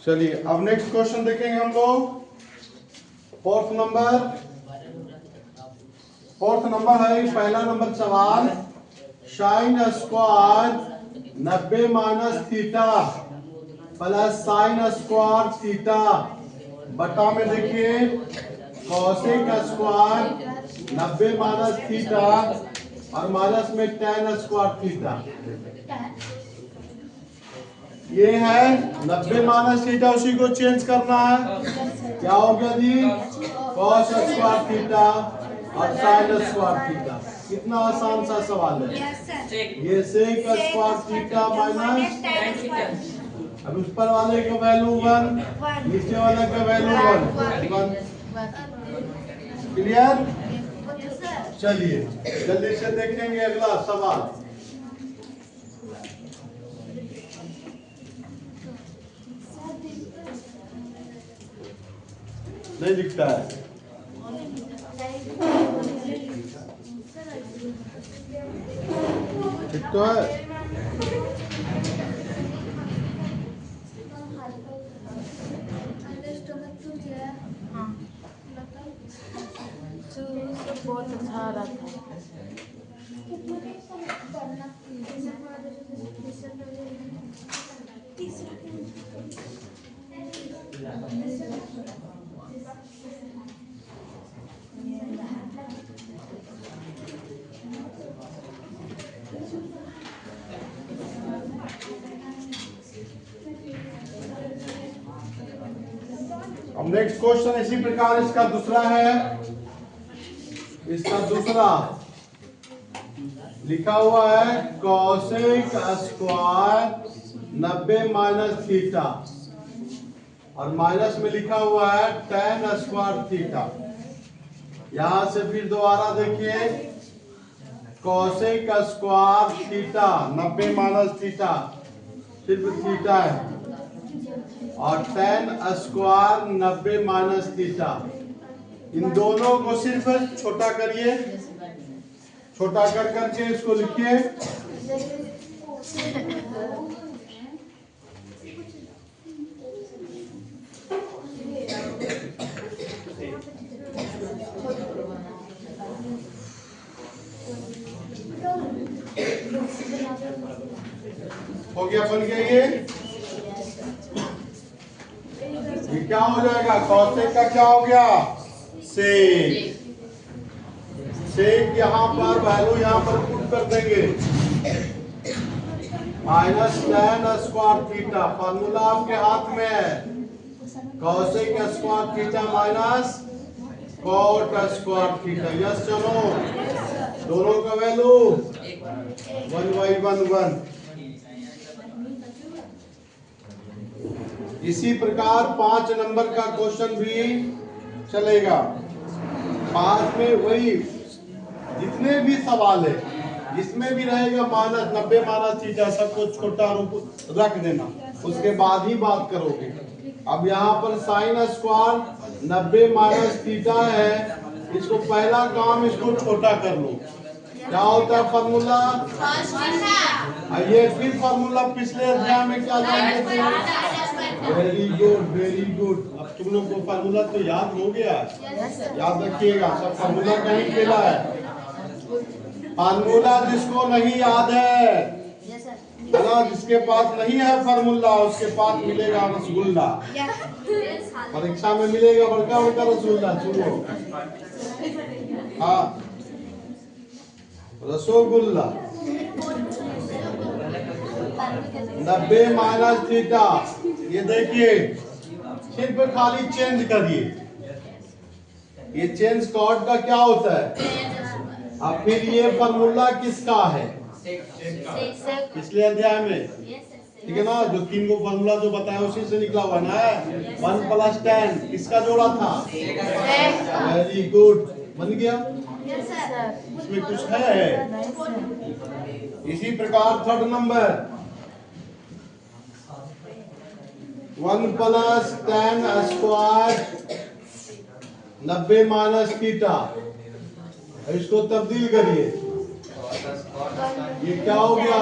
चलिए अब next question देखेंगे हम लोग। फोर्थ नंबर है पहला नंबर सवाल। Sine square 90 minus theta plus sine square theta बटा में देखिए कॉसेक स्क्वायर 90 माइनस थीटा और माइनस में tan स्क्वायर थीटा। ये है 90 माइनस थीटा, उसी को चेंज करना है। क्या हो गया जी? cos स्क्वायर थीटा और sin स्क्वायर थीटा। कितना आसान सा सवाल है। ये सेक स्क्वायर थीटा माइनस, अब ऊपर वाले का वैल्यू 1, नीचे वाले का वैल्यू 1। क्लियर? चलिए जल्दी से देखेंगे अगला सवाल। नहीं दिखता है। ठीक तो है। बहुत अच्छा आ रहा था। अब नेक्स्ट क्वेश्चन इसी प्रकार इसका दूसरा है। इसका दूसरा लिखा हुआ है कॉसेक स्क्वायर 90 माइनस थीटा और माइनस में लिखा हुआ है tan स्क्वायर थीटा। यहां से फिर दोबारा देखिए cosec square theta 90 minus theta सिर्फ थीटा है और tan स्क्वायर 90 माइनस थीटा। इन दोनों को सिर्फ छोटा करिए, छोटा कर करके इसको लिखिए। हो गया, बन गया ये क्या हो जाएगा? कॉसेक का क्या हो गया? सेक। सेक यहाँ पर वैल्यू यहाँ पर पुट कर देंगे minus tan square theta. Formula आपके हाथ में है cosec square theta minus cot square theta. Yes चलो, दोनों का वैल्यू 1/1 इसी प्रकार 5 नंबर का क्वेश्चन भी चलेगा। 5 में वही जितने भी सवाल है जिसमें भी रहेगा माइनस 90 माइनस थीटा सबको छोटा रूप रख देना, उसके बाद ही बात करोगे। अब यहाँ पर साइन स्क्वायर 90 माइनस थीटा है, इसको पहला काम इसको छोटा कर लो। क्या होता है फार्मूला? ये फिर फार्मूला पिछले अध्याय में क्या जानते थे? Very good very good. अब तुम लोग को फार्मूला तो याद हो गया। याद रखिएगा, सब फार्मूला कहीं खेला है। फार्मूला जिसको नहीं याद है ना, जिसके पास नहीं है फार्मूला उसके पास मिलेगा रसगुल्ला। परीक्षा में मिलेगा बड़का बड़का रसगुल्ला। सुनो, हाँ रसोगुल्ला। 90 माइनस थीटा, ये देखिए सिर्फ खाली चेंज करिए। ये चेंज कॉर्ड का क्या होता है? अब फिर ये फार्मूला किसका है? पिछले अध्याय में, ठीक है ना, जो 3 को फार्मूला जो बताया उसी से निकला हुआ ना। 1 + tan किसका जोड़ा था? वेरी गुड, बन गया। इसमें कुछ है? इसी प्रकार 3rd number 1 + tan square 90 minus theta. इसको तब्दील करिए, ये क्या हो गया?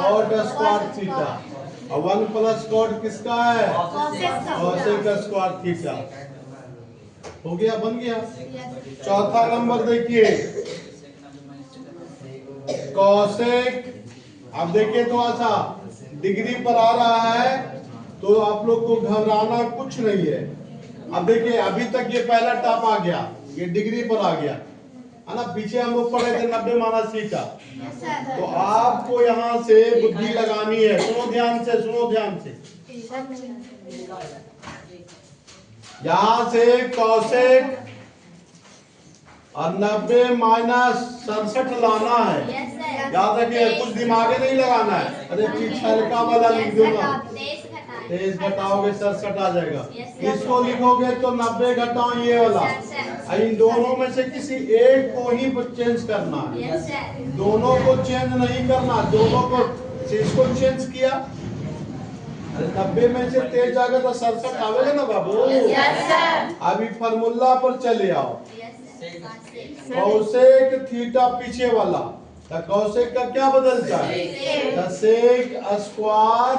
cot square theta. और 1 प्लस कॉट किसका है? Cosec square theta. हो गया, बन गया। चौथा नंबर देखिए, कोसेक। अब देखिए थोड़ा सा डिग्री पर आ रहा है तो आप लोग को घबराना कुछ नहीं है। अब देखिए अभी तक ये पहला टॉप आ गया, ये डिग्री पर आ गया है ना। पीछे हम लोग पढ़े थे 90 माइनस थीटा। तो आपको यहाँ से बुद्धि लगानी है। सुनो ध्यान से, सुनो ध्यान से। यहाँ से कोसेक और 90 माइनस 67 लाना है। याद रखिए, कुछ दिमागे नहीं लगाना है। अरे पीछे हल्का वाला लिख दो ना, 23 घटाओगे 67 आ जाएगा। इसको लिखोगे तो 90 घटाओ ये वाला। इन दोनों में से किसी एक को ही चेंज करना है, दोनों को चेंज नहीं करना। दोनों को, इसको चेंज किया, 90 में से 23 जाएगा तो 67 आवेगा ना बाबू। अभी फार्मूला पर चले आओ। कोसेक थीटा पीछे वाला, तो कोसेक का क्या बदल जाए? Sec square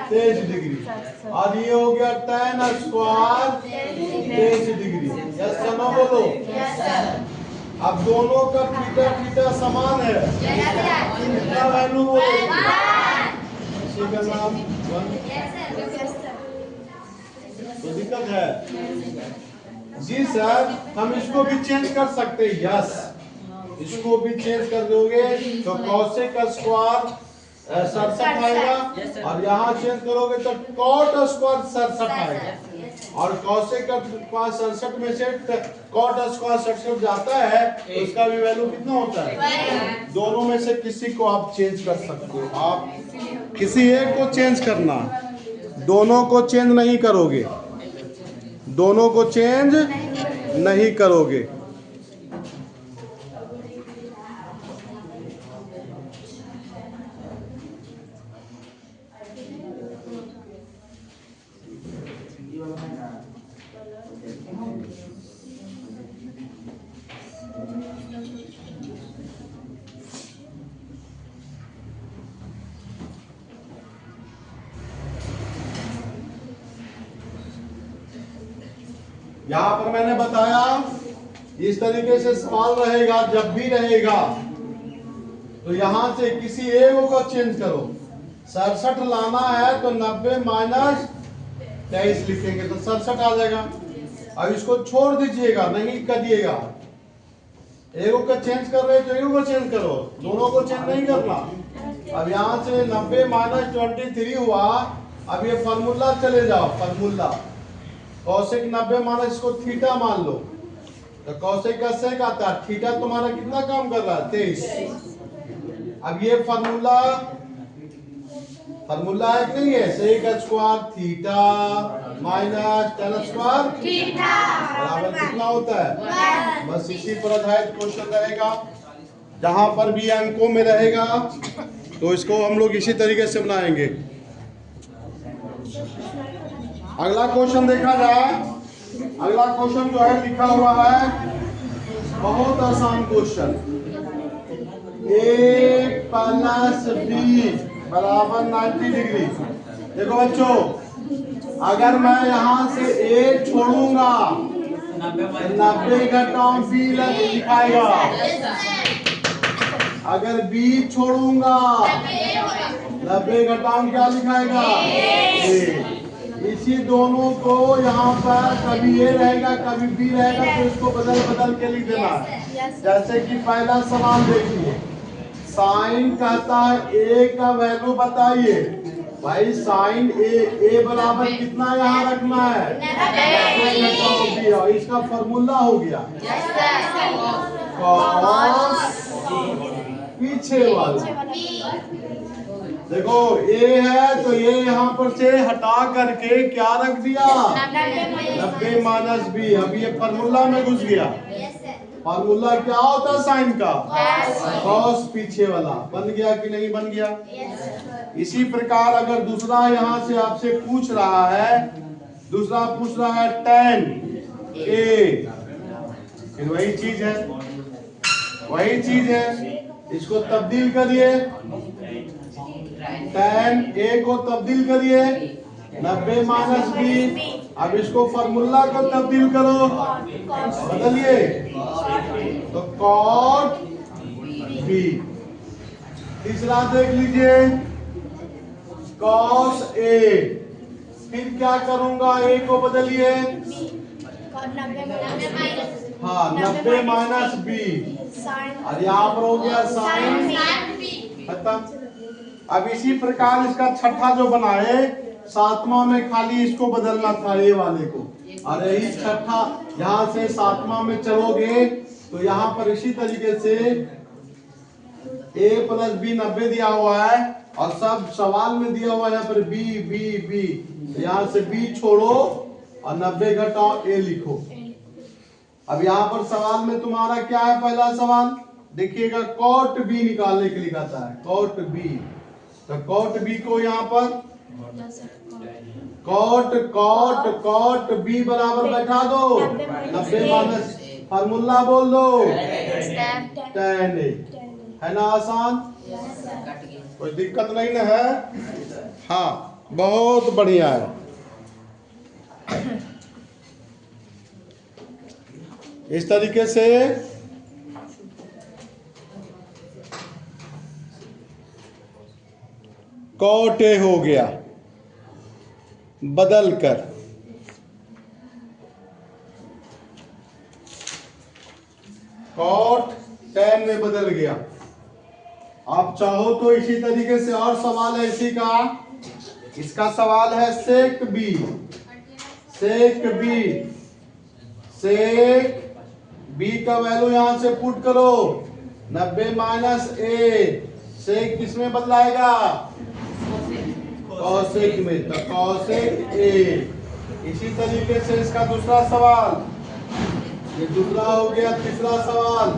23 degree. और ये हो गया tan स्क्वायर 23 डिग्री। यस या नो बोलो। अब दोनों का थीटा थीटा समान है। कितना वैल्यू बोलो? इसी का नाम 1। तो दिक्कत है जी सर, हम इसको भी चेंज कर सकते हैं। यस, इसको भी चेंज कर दोगे तो कोसेक स्क्वायर 67 आएगा, और यहाँ चेंज करोगे तो कॉट स्क्वायर 67 आएगा। और कोसेक का 67 में से कॉट स्क्वायर 67 जाता है तो उसका भी वैल्यू कितना होता है? दोनों में से किसी को आप चेंज कर सकते हो। आप किसी एक को चेंज करना, दोनों को चेंज नहीं करोगे, दोनों को चेंज नहीं करोगे। यहाँ पर मैंने बताया इस तरीके से सवाल रहेगा, जब भी रहेगा तो यहाँ से किसी एक को चेंज करो। 67 लाना है तो 90 माइनस 23 लिखेंगे तो 67 आ जाएगा। अब इसको छोड़ दीजिएगा, नहीं करिएगा। एक को चेंज कर रहे तो एक को चेंज करो, दोनों को चेंज नहीं करना। अब यहाँ से 90 माइनस 23 हुआ। अब ये फॉर्मूला चले जाओ, फॉर्मूला कोसेक 90 माइनस इसको थीटा मान लो, तो कोसेक का सेक आता है। थीटा तुम्हारा कितना काम कर रहा है? 23। अब ये फॉर्मूला है कि नहीं है? Sec square theta minus tan square theta बराबर कितना होता है? बस इसी पर आधारित क्वेश्चन रहेगा। जहां पर भी अंकों में रहेगा तो इसको हम लोग इसी तरीके से बनाएंगे। अगला क्वेश्चन देखा जाए। अगला क्वेश्चन जो है लिखा हुआ है, बहुत आसान क्वेश्चन। a प्लस बी बराबर 90 डिग्री। देखो बच्चों, अगर मैं यहाँ से a छोड़ूंगा 90 घटाओ b लिखाएगा। अगर b छोड़ूंगा 90 घटाओ क्या लिखाएगा? a। इसी दोनों को यहाँ पर कभी ए रहेगा कभी बी रहेगा, तो इसको बदल बदल के लिख देना है। जैसे कि पहला सवाल देखिए, साइन कहता है ए का वैल्यू बताइए। भाई साइन ए बराबर कितना यहाँ रखना है? इसका फॉर्मूला हो गया कॉस पीछे वाला। देखो ए है तो ये यहाँ पर से हटा करके क्या रख दिया? 90 माइनस बी। अब ये फॉर्मूला में घुस गया। फॉर्मूला क्या होता है साइन का? कॉस पीछे वाला। बन गया कि नहीं बन गया? इसी प्रकार अगर दूसरा यहाँ से आपसे पूछ रहा है, दूसरा पूछ रहा है tan a, फिर वही चीज है, इसको तब्दील करिए। tan a को तब्दील करिए 90 माइनस b। अब इसको फॉर्मूला को तब्दील करो, बदलिए तो cot b। तीसरा देख लीजिए cos a। फिर क्या करूंगा, a को बदलिए, हाँ 90 माइनस b, और यहाँ पर हो गया साइन खत्म। अब इसी प्रकार इसका छठा जो बनाए, सातवां में खाली इसको बदलना था ए वाले को, और यही छठा यहाँ से सातवां में चलोगे तो यहाँ पर इसी तरीके से a प्लस बी 90 दिया हुआ है और सब सवाल में दिया हुआ है यहाँ पर b b b, तो यहाँ से b छोड़ो और 90 घटाओ a लिखो। अब यहाँ पर सवाल में तुम्हारा क्या है, पहला सवाल देखिएगा cot b निकालने के लिए कहता है, cot b। तो cot b को यहाँ पर cot b बराबर बैठा दो 90 माइनस फार्मूला बोल दो tan a, है ना आसान, कोई दिक्कत नहीं ना है। हाँ बहुत बढ़िया है। इस तरीके से cot a हो गया, बदल कर cot tan में बदल गया। आप चाहो तो इसी तरीके से और सवाल है इसी का, इसका सवाल है sec b। sec b का वैल्यू यहां से पुट करो 90 माइनस a, sec किसमें बदलाएगा, cosec में, तो cosec a। इसी तरीके से इसका दूसरा सवाल, ये दूसरा हो गया। तीसरा सवाल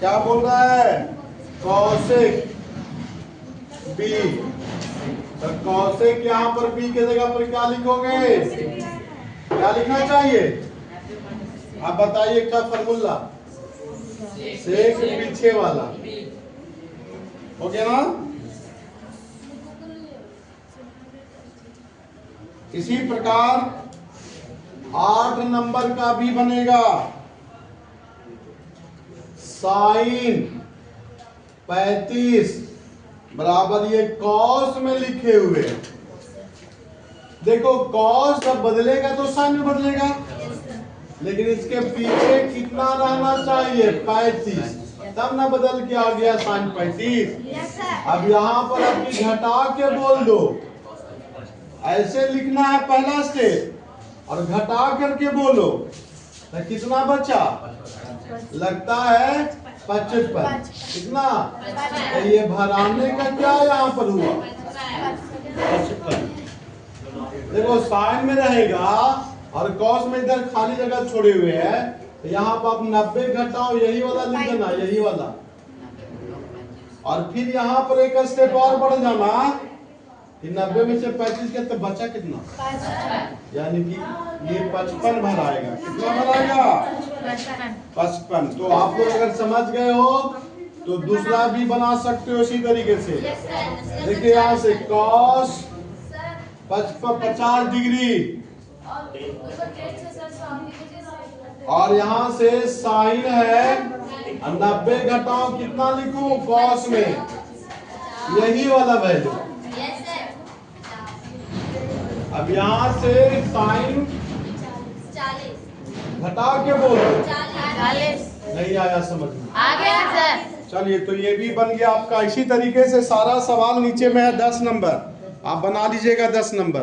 क्या बोल रहा है, cosec b, तो cosec यहाँ पर b की जगह पर क्या लिखोगे, क्या लिखना चाहिए, आप बताइए क्या फॉर्मूला, sec पीछे वाला हो गया ना। इसी प्रकार 8 नंबर का भी बनेगा, साइन 35 बराबर ये कॉस में लिखे हुए। देखो कॉस जब बदलेगा तो साइन में बदलेगा, लेकिन इसके पीछे कितना रहना चाहिए, 35, तब ना बदल के आ गया साइन 35। अब यहाँ पर अपनी घटा के बोल दो, ऐसे लिखना है पहला स्टेप, और घटा करके बोलो तो कितना बचा, लगता है 55। कितना, तो ये भराने का क्या यहाँ पर हुआ, 55। देखो साइन में रहेगा और कॉस में इधर खाली जगह छोड़े हुए हैं, तो यहाँ पर आप 90 घटाओ, यही वाला लिख देना, यही वाला, और फिर यहाँ पर एक स्टेप और बढ़ जाना, 90 में से 35 के तो बचा कितना, यानी कि ये 55 भराएगा। कितना भराएगा, 55। तो आप लोग अगर समझ गए हो तो दूसरा भी बना सकते हो इसी तरीके से। देखिए यहाँ से cos 50 डिग्री, और यहाँ से साइन है 90 घटाओ कितना लिखूं, cos में यही वाला वैल्यू। अब यहाँ से साइन 40 घटा के बोलो, 40 नहीं आया समझ में, आ गया सर। चलिए तो ये भी बन गया आपका। इसी तरीके से सारा सवाल नीचे में है 10 नंबर, आप बना लीजिएगा 10 नंबर।